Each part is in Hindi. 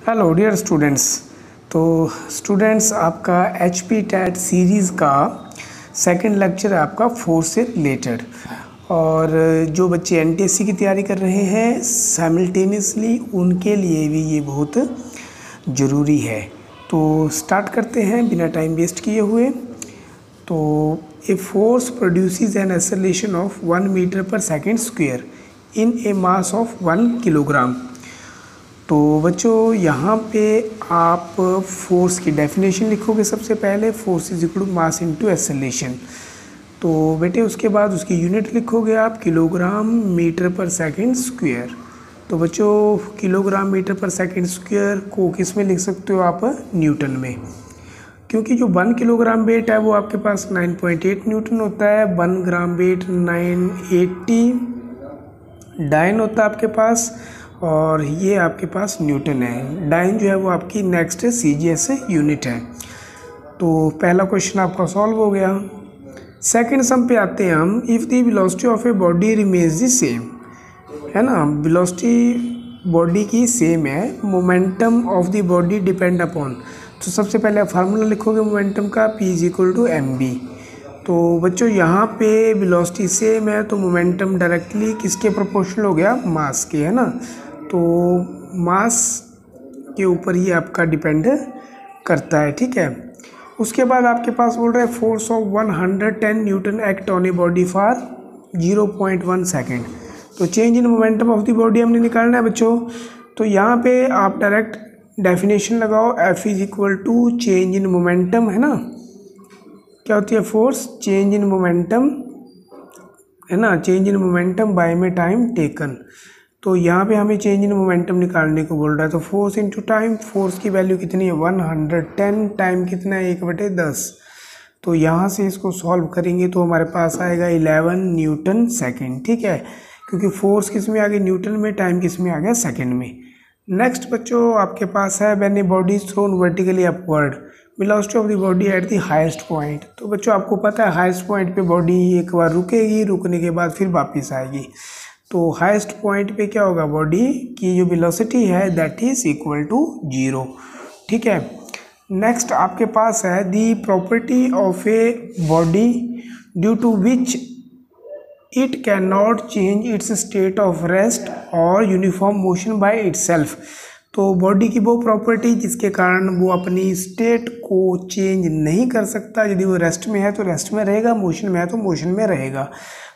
Hello dear students. तो स्टूडेंट्स आपका एच पी टेट सीरीज़ का सेकंड लेक्चर है आपका फोर्स से रिलेटेड। और जो बच्चे एन टी एस सी की तैयारी कर रहे हैं साइमल्टेनियसली उनके लिए भी ये बहुत ज़रूरी है। तो स्टार्ट करते हैं बिना टाइम वेस्ट किए हुए। तो a force produces an acceleration of 1 metre per second square in a mass of 1 kilogram. तो बच्चों यहाँ पे आप फोर्स की डेफिनेशन लिखोगे। सबसे पहले force is equal to mass into acceleration. तो बेटे उसके बाद उसकी यूनिट लिखोगे आप kilogram metre per second square. तो बच्चों kilogram metre per second square को किस में लिख सकते हो आप? न्यूटन में, क्योंकि जो 1 किलोग्राम वेट है वो आपके पास 9.8 न्यूटन होता है। 1 ग्राम वेट 980 डाइन होता है आपके पास, और ये आपके पास न्यूटन है। डाइन जो है वो आपकी नेक्स्ट CGS यूनिट है। तो पहला क्वेश्चन आपका सॉल्व हो गया। सेकंड सम पे आते हैं हम। If the velocity of a body remains the same, है ना, वेलोसिटी बॉडी की सेम है, momentum of the body depend upon. तो सबसे पहले आप फार्मूला लिखोगे मोमेंटम का, P is equal to mv। तो बच्चों यहाँ पे वेलोसिटी सेम है तो मोमेंटम डायरेक्टली किसके प्रोपोर्शनल हो गया? मास के, है ना। तो मास के ऊपर ही आपका डिपेंड करता है, ठीक है। उसके बाद आपके पास बोल रहा है force of 110 newton act on a body for 0.1 second. तो change in momentum of the body हमने निकालना है बच्चों। तो यहाँ पे आप डायरेक्ट डेफिनेशन लगाओ, F is equal to change in momentum, है ना। क्या होती है? फोर्स चेंज इन मोमेंटम, है ना, चेंज इन मोमेंटम बाय में टाइम टेकन। तो यहाँ पे हमें चेंज इन मोमेंटम निकालने को बोल रहा है। तो फोर्स इनटू टाइम, फोर्स की वैल्यू कितनी है? 110, टाइम कितना है? 1/10। तो यहाँ से इसको सॉल्व करेंगे तो हमारे पास आएगा 11 न्यूटन सेकेंड, ठीक है, क्योंकि फोर्स किस में आ गई? न्यूटन में। टाइम किस में आ गया? सेकेंड में। नेक्स्ट बच्चों आपके पास है when A body is thrown vertically upward, velocity of the body at the highest point. तो बच्चों आपको पता है हाईएस्ट पॉइंट पे बॉडी एक बार रुकेगी, रुकने के बाद फिर वापस आएगी। तो हाईएस्ट पॉइंट पे क्या होगा? बॉडी की जो वेलोसिटी है दैट इज इक्वल टू 0, ठीक है। नेक्स्ट आपके पास है the property of a body due to which it can not change its state of rest और यूनिफॉर्म मोशन बाय इटसेल्फ। तो बॉडी की वो प्रॉपर्टी जिसके कारण वो अपनी स्टेट को चेंज नहीं कर सकता। यदि वो रेस्ट में है तो रेस्ट में रहेगा, मोशन में है तो मोशन में रहेगा।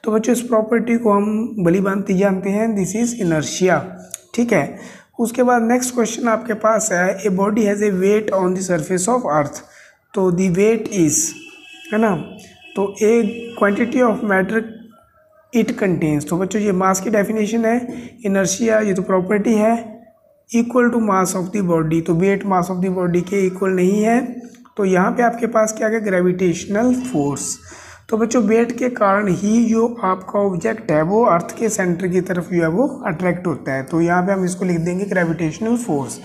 तो बच्चों इस प्रॉपर्टी को हम भली भांति जानते हैं, दिस इज इनर्शिया, ठीक है। उसके बाद नेक्स्ट क्वेश्चन आपके पास है a body has a weight on the surface of earth. तो द वेट इज, है ना, तो a quantity of matter it contains. तो बच्चों ये मास की डेफिनेशन है, इनर्शिया ये तो प्रॉपर्टी है, equal to mass of the body. तो weight mass of the body के इक्वल नहीं है। तो यहाँ पे आपके पास क्या है? Gravitational force. तो बच्चों वेट के कारण ही जो आपका ऑब्जेक्ट है वो अर्थ के सेंटर की तरफ जो है वो अट्रैक्ट होता है। तो यहाँ पे हम इसको लिख देंगे ग्रेविटेशनल फोर्स,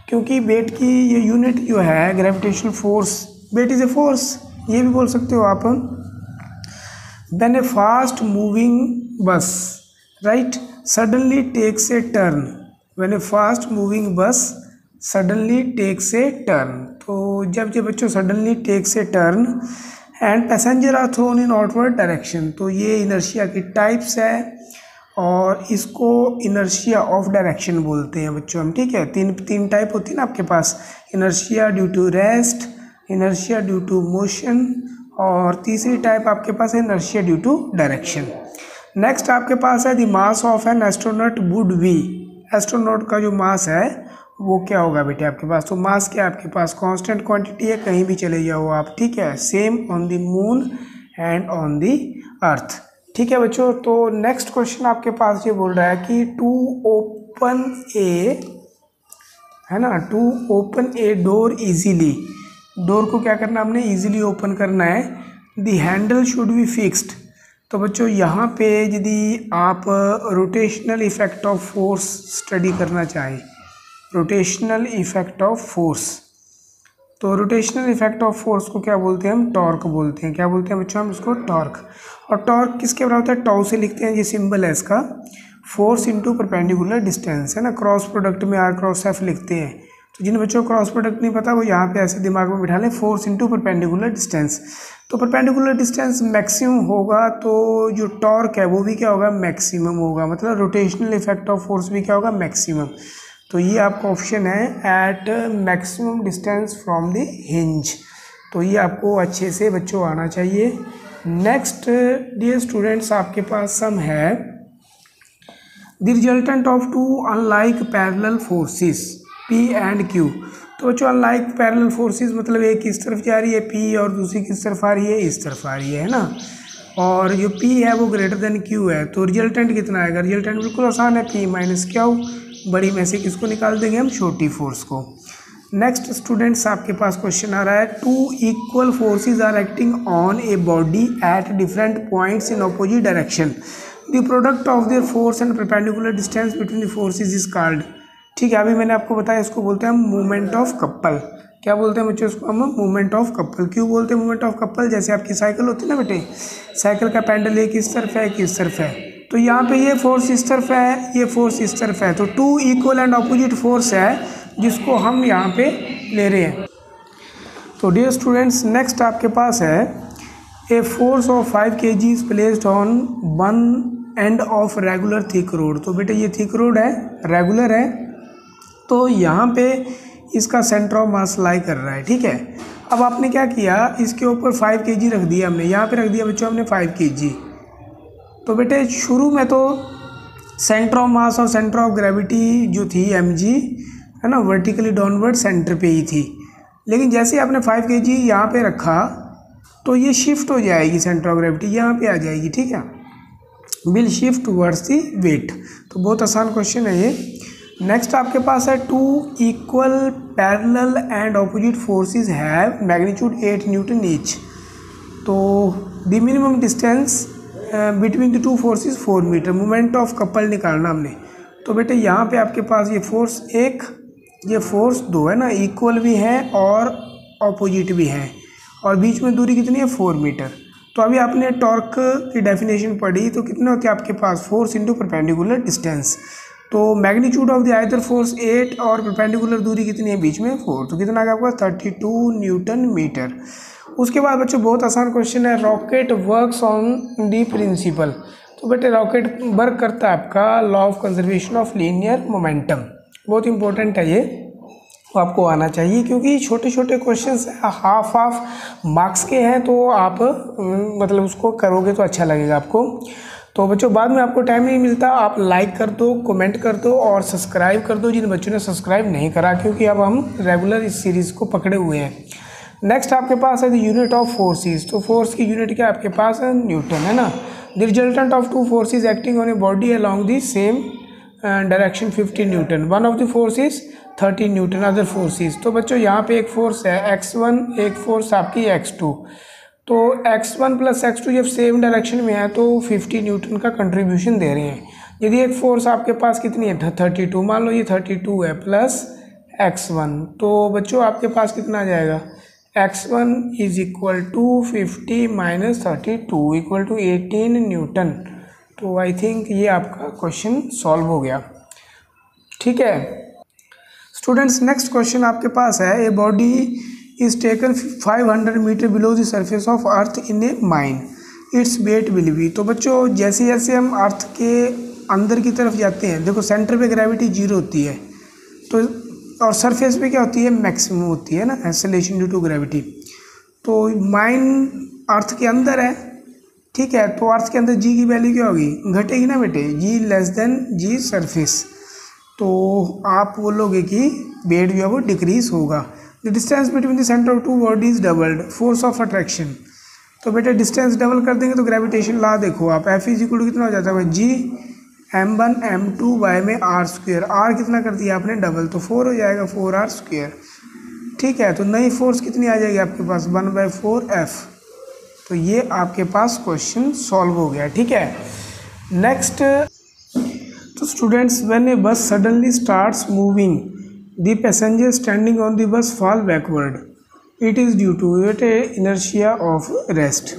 क्योंकि वेट की ये यूनिट जो है gravitational force, weight is a force, ये भी बोल सकते हो आप। When a fast moving bus, right, suddenly takes a turn, when a fast moving bus suddenly takes a turn, तो जब बच्चों suddenly takes a turn and passenger are thrown in outward direction, तो ये इनर्शिया की टाइप्स है और इसको इनर्शिया ऑफ डायरेक्शन बोलते हैं बच्चों हम, ठीक है। तीन टाइप होती है ना आपके पास, inertia due to rest, inertia due to motion, और तीसरी टाइप आपके पास है inertia due to direction. Next आपके पास है the mass of an astronaut would be. Astronaut का जो मास है वो क्या होगा बेटे आपके पास? तो मास क्या आपके पास? कांस्टेंट क्वांटिटी है, कहीं भी चले जाओ आप, ठीक है। Same on the moon and on the earth, ठीक है बच्चों। तो नेक्स्ट क्वेश्चन आपके पास ये बोल रहा है कि टू ओपन ए, है ना, to open a door easily, door को क्या करना हमने? इजीली ओपन करना है। The handle should be fixed. तो बच्चों यहाँ पे यदि आप rotational effect of force study करना चाहें, रोटेशनल इफेक्ट ऑफ फोर्स, तो रोटेशनल इफेक्ट ऑफ फोर्स को क्या बोलते हैं हम? टॉर्क बोलते हैं। क्या बोलते हैं बच्चों हम इसको? टॉर्क। और टॉर्क किसके बराबर होता है? टॉ से लिखते हैं, ये सिंबल है इसका, फोर्स इंटू परपेंडिकुलर डिस्टेंस, है ना। क्रॉस प्रोडक्ट में आर क्रॉस एफ लिखते हैं। तो जिन बच्चों को क्रॉस प्रोडक्ट नहीं पता वो यहाँ पे ऐसे दिमाग में बिठा लें, फोर्स इंटू परपेंडिकुलर डिस्टेंस। तो परपेंडिकुलर डिस्टेंस मैक्सिमम होगा तो जो टॉर्क है वो भी क्या होगा, मैक्सिमम होगा, मतलब रोटेशनल इफेक्ट ऑफ फोर्स भी क्या होगा, मैक्सिमम। तो ये आपका ऑप्शन है at maximum distance from the hinge. तो ये आपको अच्छे से बच्चों आना चाहिए। नेक्स्ट डियर स्टूडेंट्स, आपके पास सम है the resultant of two unlike parallel forces P and Q। तो बच्चों अनलाइक पैरेलल फोर्सेस मतलब एक इस तरफ जा रही है P और दूसरी किस तरफ आ रही है, इस तरफ आ रही है ना, और जो P है वो ग्रेटर देन Q है। तो रिजल्टेंट कितना आएगा, रिजल्टेंट बिल्कुल आसान है, P माइनस Q। बड़ी में से किसको निकाल देंगे हम, छोटी फोर्स को। नेक्स्ट स्टूडेंट्स, आपके पास क्वेश्चन आ रहा है two equal forces are acting on a body at different points in opposite direction, the product of their force and perpendicular distance between the forces is called. ठीक है, अभी मैंने आपको बताया इसको बोलते हैं हम मूवमेंट ऑफ कपल। क्या बोलते हैं बच्चों इसको हम, मूवमेंट ऑफ कपल। क्यों बोलते हैं मूवमेंट ऑफ कपल, जैसे आपकी साइकिल होती है ना बेटे, साइकिल का पैडल एक इस तरफ है, एक इस तरफ है, तो यहाँ पे ये फोर्स इस तरफ है, ये फोर्स इस तरफ है, तो two equal and opposite force है जिसको हम यहाँ पे ले रहे हैं। तो डियर स्टूडेंट्स, नेक्स्ट आपके पास है a force of 5 kg is placed on one end of regular thick road. तो बेटे ये थिक रोड है, रेगुलर है, तो यहाँ पे इसका सेंटर ऑफ मास लाई कर रहा है। ठीक है, अब आपने क्या किया, इसके ऊपर 5 kg रख दिया हमने, यहाँ पे रख दिया बच्चों हमने 5 kg। तो बेटे शुरू में तो सेंटर ऑफ मास और सेंटर ऑफ ग्रेविटी जो थी mg है ना, वर्टिकली डाउनवर्ड सेंटर पे ही थी, लेकिन जैसे आपने 5 kg यहाँ पे रखा तो ये शिफ्ट हो जाएगी, सेंटर ऑफ ग्रेविटी यहाँ पे आ जाएगी। ठीक है, will shift towards the weight. तो बहुत आसान क्वेश्चन है ये। नेक्स्ट आपके पास है two equal parallel and opposite forces have magnitude 8 newton each. तो the minimum distance between the two forces 4 metre. Moment of couple निकालना हमने। तो बेटे यहाँ पे आपके पास ये फोर्स 1, ये फोर्स 2 है ना, इक्वल भी है और ऑपोजिट भी है, और बीच में दूरी कितनी है, 4 मीटर। तो अभी आपने टॉर्क की डेफिनेशन पढ़ी, तो कितने होते हैं आपके पास, फोर्स इंटू परपेंडिकुलर डिस्टेंस। तो magnitude of the either force 8 और परपेंडिकुलर दूरी कितनी है, बीच में 4, तो कितना आ गया आपका 32 न्यूटन मीटर। उसके बाद बच्चों बहुत आसान क्वेश्चन है, rocket works on the principle. तो बेटे रॉकेट वर्क करता है आपका law of conservation of linear momentum. बहुत इंपॉर्टेंट है ये, तो आपको आना चाहिए, क्योंकि छोटे छोटे क्वेश्चंस हाफ मार्क्स के हैं, तो आप मतलब उसको करोगे तो अच्छा लगेगा आपको। तो बच्चों बाद में आपको टाइम नहीं मिलता, आप लाइक कर दो, कमेंट कर दो और सब्सक्राइब कर दो जिन बच्चों ने सब्सक्राइब नहीं करा, क्योंकि अब हम रेगुलर इस सीरीज़ को पकड़े हुए हैं। नेक्स्ट आपके पास है द यूनिट ऑफ फोर्सेस। तो फोर्स की यूनिट क्या आपके पास है, न्यूटन है ना। The resultant of two forces acting on a body along the same direction 50 Newton. One of the forces 30 Newton, other forces. तो बच्चों यहाँ पे एक फोर्स है x1, एक फोर्स आपकी x2। तो x1 प्लस x2 जब सेम डायरेक्शन में है तो 50 न्यूटन का कंट्रीब्यूशन दे रहे हैं। यदि एक फोर्स आपके पास कितनी है, 32, मान लो ये 32 है प्लस x1, तो बच्चों आपके पास कितना आ जाएगा, x1 is equal to 50 minus 32 equal to 18 newton. तो आई थिंक ये आपका क्वेश्चन सॉल्व हो गया। ठीक है स्टूडेंट्स, नेक्स्ट क्वेश्चन आपके पास है, a body is taken 500 metre below the surface of earth in a mine, its weight will be. तो बच्चों जैसे जैसे हम अर्थ के अंदर की तरफ जाते हैं, देखो सेंटर पे ग्रेविटी 0 होती है, तो और सरफेस पे क्या होती है, मैक्सिमम होती है ना, एक्सेलरेशन ड्यू टू ग्रेविटी। तो माइन अर्थ के अंदर है, ठीक है, तो अर्थ के अंदर जी की वैल्यू क्या होगी, घटेगी ना बेटे, जी लेस देन जी सरफेस। तो आप बोलोगे कि वेट जो है वो डिक्रीज होगा। The distance between the centre of two bodies doubled, force of attraction. तो बेटे डिस्टेंस डबल कर देंगे तो ग्रेविटेशन लॉ देखो आप, एफ इज इक्वल टू कितना हो जाता है, जी m1 m2 बाय में r स्क्वेयर। r कितना कर दिया आपने, डबल, तो 4 हो जाएगा, 4r स्क्वेयर। ठीक है, तो नई फोर्स कितनी आ जाएगी आपके पास, 1/4f। तो ये आपके पास क्वेश्चन सॉल्व हो गया। ठीक है, नेक्स्ट, तो students when a bus suddenly starts moving the passenger standing on the bus fall backward, it is due to inertia of rest.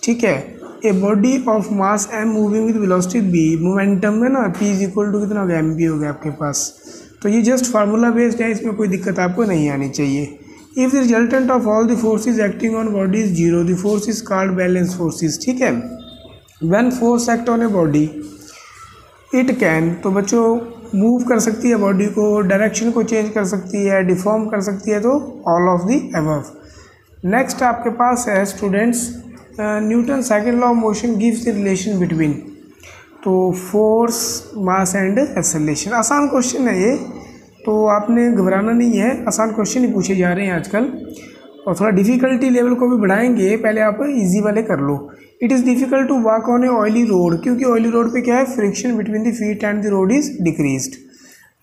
ठीक है, a body of mass m moving with velocity b, momentum में ना p इज इक्वल टू कितना हो गया, mb हो गया आपके पास। तो ये जस्ट फार्मूला बेस्ड है, इसमें कोई दिक्कत आपको नहीं आनी चाहिए। If the resultant of all the forces acting on body is zero, the force is called balance forces. ठीक है, when force act on a body it can, तो बच्चों मूव कर सकती है बॉडी को, डायरेक्शन को चेंज कर सकती है, डिफॉर्म कर सकती है, तो all of the above. Next आपके पास है students Newton second law of motion gives the relation between, तो फोर्स मास एंड एक्सेलरेशन। आसान क्वेश्चन है ये, तो आपने घबराना नहीं है, आसान क्वेश्चन ही पूछे जा रहे हैं आजकल, और थोड़ा डिफ़िकल्टी लेवल को भी बढ़ाएंगे, पहले आप इजी वाले कर लो। It is difficult to walk on a oily road, क्योंकि ऑयली रोड पे क्या है, friction between the feet and the road is decreased.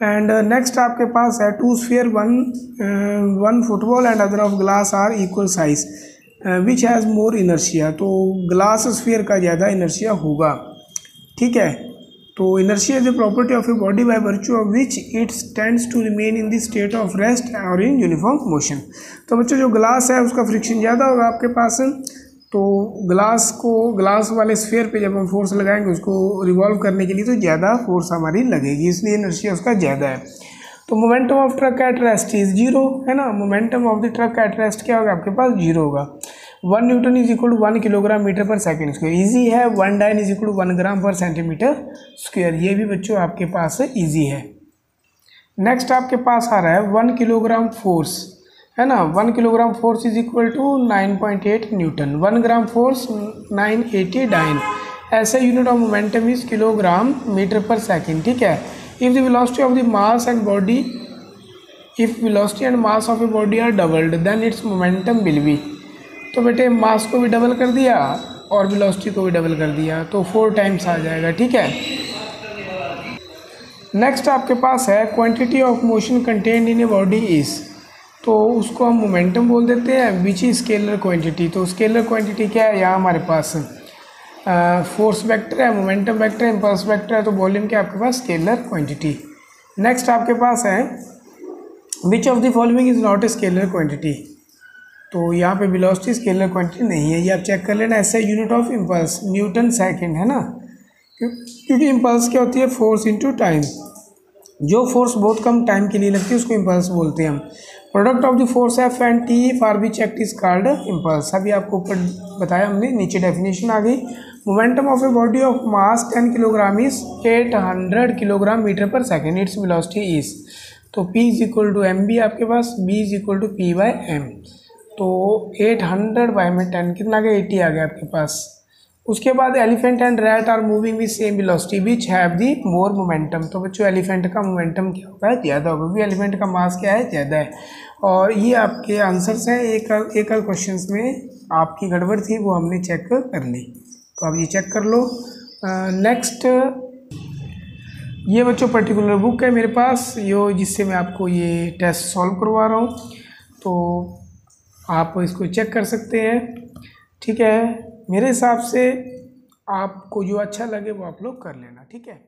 And next आपके पास है two sphere, one football and other of glass are equal size which has more inertia, तो ग्लास स्फीयर का ज़्यादा इनर्शिया होगा। ठीक है, तो inertia is the property of a body by virtue of which it tends to remain in the state of rest और इन यूनिफॉर्म मोशन। तो बच्चों जो ग्लास है उसका फ्रिक्शन ज़्यादा होगा आपके पास, तो ग्लास वाले स्फीयर पे जब हम फोर्स लगाएंगे उसको रिवॉल्व करने के लिए, तो ज़्यादा फोर्स हमारी लगेगी, इसलिए इनर्शिया उसका ज़्यादा है। तो momentum of truck at rest is zero, है ना, momentum of the truck at rest क्या होगा आपके पास, जीरो होगा। 1 newton is equal to 1 kilogram metre per second square, easy है। 1 dyne is equal to 1 gram per centimetre square, ये भी बच्चों आपके पास ईजी है। नेक्स्ट आपके पास आ रहा है 1 किलोग्राम फोर्स, है ना, 1 kilogram force is equal to 9.8 newton, 1 gram force 980 dyne, ऐसा unit of momentum is kilogram metre per second. ठीक है, if the velocity of the mass and body, if velocity and mass of a body are doubled then its momentum will be, तो बेटे मास को भी डबल कर दिया और वेलोसिटी को भी डबल कर दिया, तो 4 टाइम्स आ जाएगा। ठीक है, नेक्स्ट आपके पास है quantity of motion contained in A body is, तो उसको हम मोमेंटम बोल देते हैं, विच इज स्केलर क्वांटिटी। तो स्केलर क्वांटिटी क्या है, यहाँ हमारे पास फोर्स वेक्टर है, मोमेंटम वेक्टर है, इम्पल्स वेक्टर है, तो वॉल्यूम क्या आपके पास, स्केलर क्वांटिटी। नेक्स्ट आपके पास है which of the following is not a scalar quantity, तो यहाँ पे वेलोसिटी स्केलर क्वांटिटी नहीं है, ये आप चेक कर लेना। ऐसे unit of impulse Newton second, है ना, क्योंकि इम्पल्स क्या होती है, फोर्स इनटू टाइम, जो फोर्स बहुत कम टाइम के लिए लगती है उसको इम्पल्स बोलते हैं हम। Product of the force F and T for which act is called impulse, अभी आपको ऊपर बताया हमने, नीचे डेफिनेशन आ गई। Momentum of a body of mass 10 kilogram is 800 kilogram metre per second, its velocity is, तो P is equal to M B आपके पास, B is equal to P by M, तो 800 बाई में 10 कितना आ गया, 80 आ गया आपके पास। उसके बाद elephant and rat are moving with same velocity which have the more momentum, तो बच्चों एलिफेंट का मोमेंटम क्या होगा, ज़्यादा होगा, क्योंकि एलिफेंट का मास क्या है, ज़्यादा है। और ये आपके आंसर्स हैं, एक क्वेश्चन में आपकी गड़बड़ थी वो हमने चेक कर ली, तो आप ये चेक कर लो। नेक्स्ट ये बच्चों पर्टिकुलर बुक है मेरे पास, यो जिससे मैं आपको ये टेस्ट सॉल्व करवा रहा हूँ, तो आप इसको चेक कर सकते हैं। ठीक है, मेरे हिसाब से आपको जो अच्छा लगे वो आप लोग कर लेना। ठीक है।